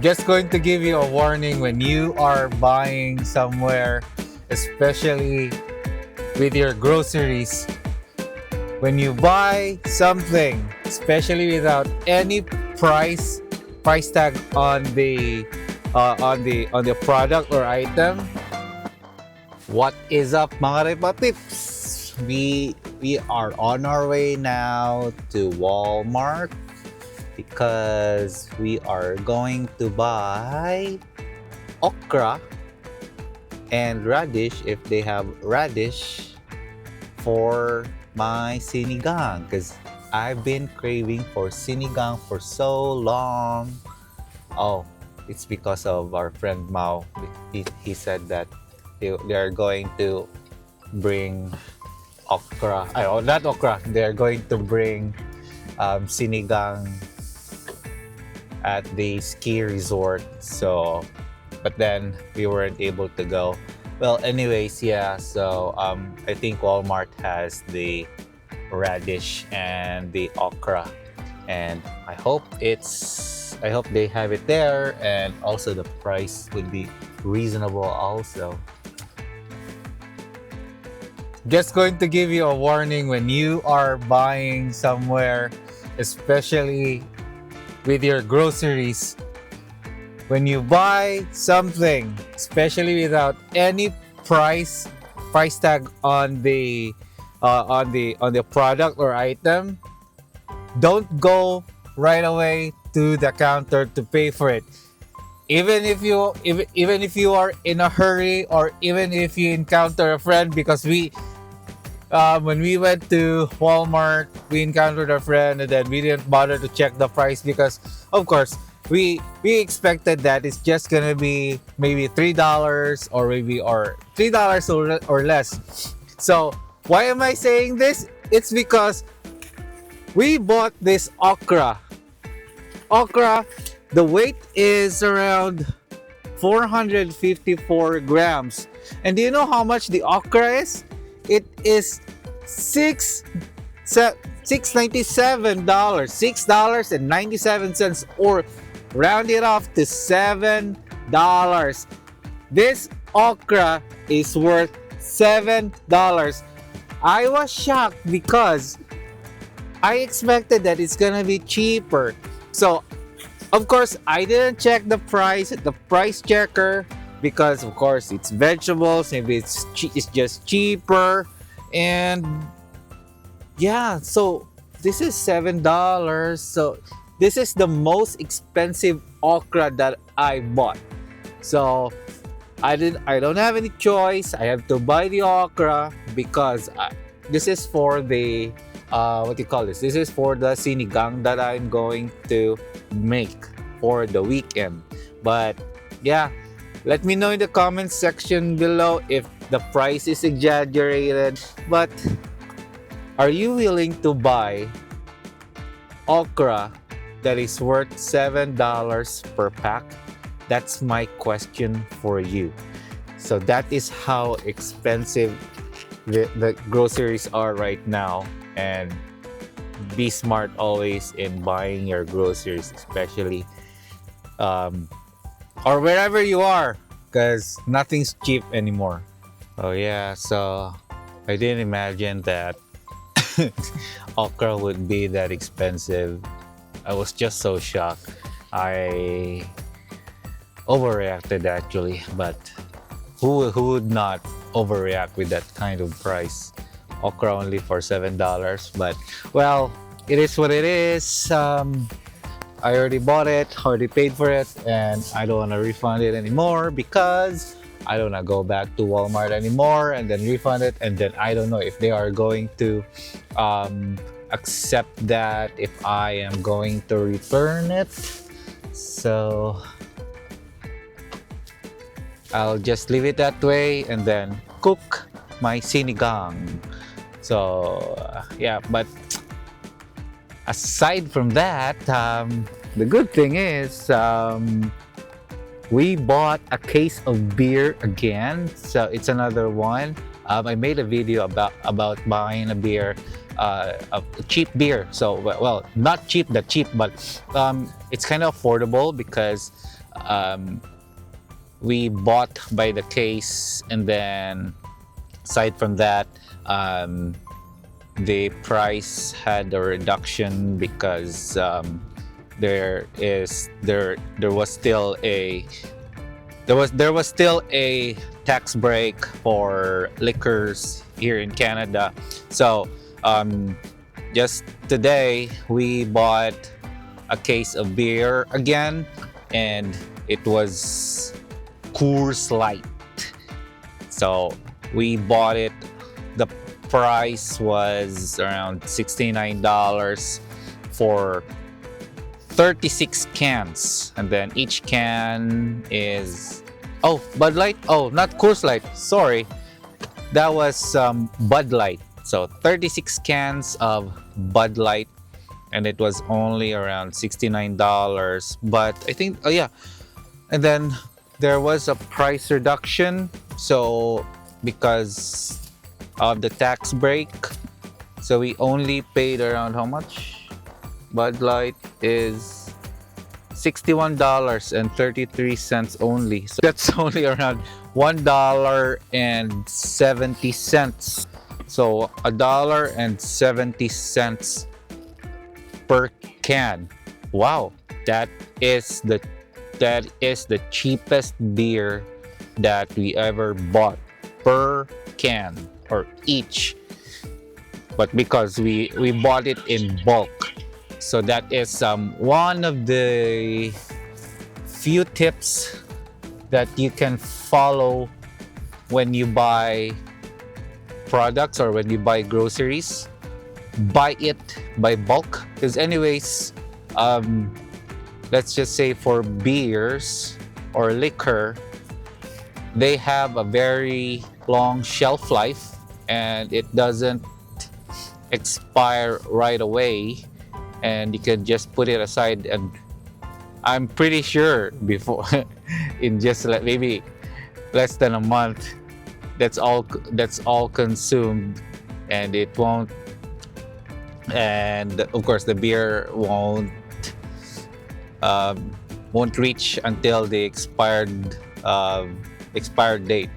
Just going to give you a warning when you are buying somewhere, especially with your groceries. When you buy something, especially without any price tag on the product or item, what is up, mga repatips? We are on our way now to Walmart because we are going to buy okra and radish if they have radish for my sinigang, because I've been craving for sinigang for so long. Oh, it's because of our friend Mao. He said that they are going to bring okra. Oh, not okra. They're going to bring sinigang at the ski resort. So, but then we weren't able to go. Well, anyways, yeah. So I think Walmart has the radish and the okra, and I hope they have it there, and also the price would be reasonable also. Just going to give you a warning when you are buying somewhere, especially with your groceries. When you buy something, especially without any price tag on the product or item, don't go right away to the counter to pay for it. Even if you are in a hurry, or even if you encounter a friend, because when we went to Walmart, we encountered a friend and then we didn't bother to check the price because, of course, we expected that it's just gonna be maybe $3 or $3 or less. So why am I saying this? It's because we bought this okra. The weight is around 454 grams. And do you know how much the okra is? It is $6.97, $6.97, or round it off to $7. This okra is worth $7. I was shocked because I expected that it's gonna be cheaper. So, of course, I didn't check the price at the price checker because, of course, it's vegetables. Maybe it's just cheaper. And yeah, so this is $7. So this is the most expensive okra that I bought. So I don't have any choice. I have to buy the okra because this is for the what do you call this? This is for the sinigang that I'm going to make for the weekend. But yeah, let me know in the comments section below if the price is exaggerated. But are you willing to buy okra that is worth $7 per pack? That's my question for you. So that is how expensive the groceries are right now. And be smart always in buying your groceries, especially or wherever you are, because nothing's cheap anymore. Oh yeah, so I didn't imagine that okra would be that expensive. I was just so shocked. I overreacted actually, but who would not overreact with that kind of price? Okra only for $7, but well, it is what it is. I already bought it, already paid for it, and I don't want to refund it anymore because I don't want to go back to Walmart anymore and then refund it, and then I don't know if they are going to accept that, if I am going to return it. So I'll just leave it that way and then cook my sinigang. So yeah, but aside from that, the good thing is we bought a case of beer again. So it's another one. I made a video about buying a beer a cheap beer. So well, not cheap, that cheap, but it's kind of affordable because um, we bought by the case, and then aside from that, the price had a reduction because there was still a tax break for liquors here in Canada. So just today we bought a case of beer again, and it was Coors Light. So we bought it. The price was around $69 for 36 cans, and then each can is Bud Light. Oh, not Coors Light. Sorry, that was Bud Light. So 36 cans of Bud Light, and it was only around $69. But I think, oh yeah, and then there was a price reduction. So because of the tax break, so we only paid around how much? Bud Light is $61.33 only. So that's only around $1.70. So $1.70 per can. Wow, that is the cheapest beer that we ever bought per can or each. But because we bought it in bulk. So that is one of the few tips that you can follow when you buy products or when you buy groceries. Buy it by bulk, because anyways, let's just say for beers or liquor, they have a very long shelf life and it doesn't expire right away, and you can just put it aside, and I'm pretty sure before in just like maybe less than a month, that's all consumed, and it won't, and of course the beer won't reach until the expired date.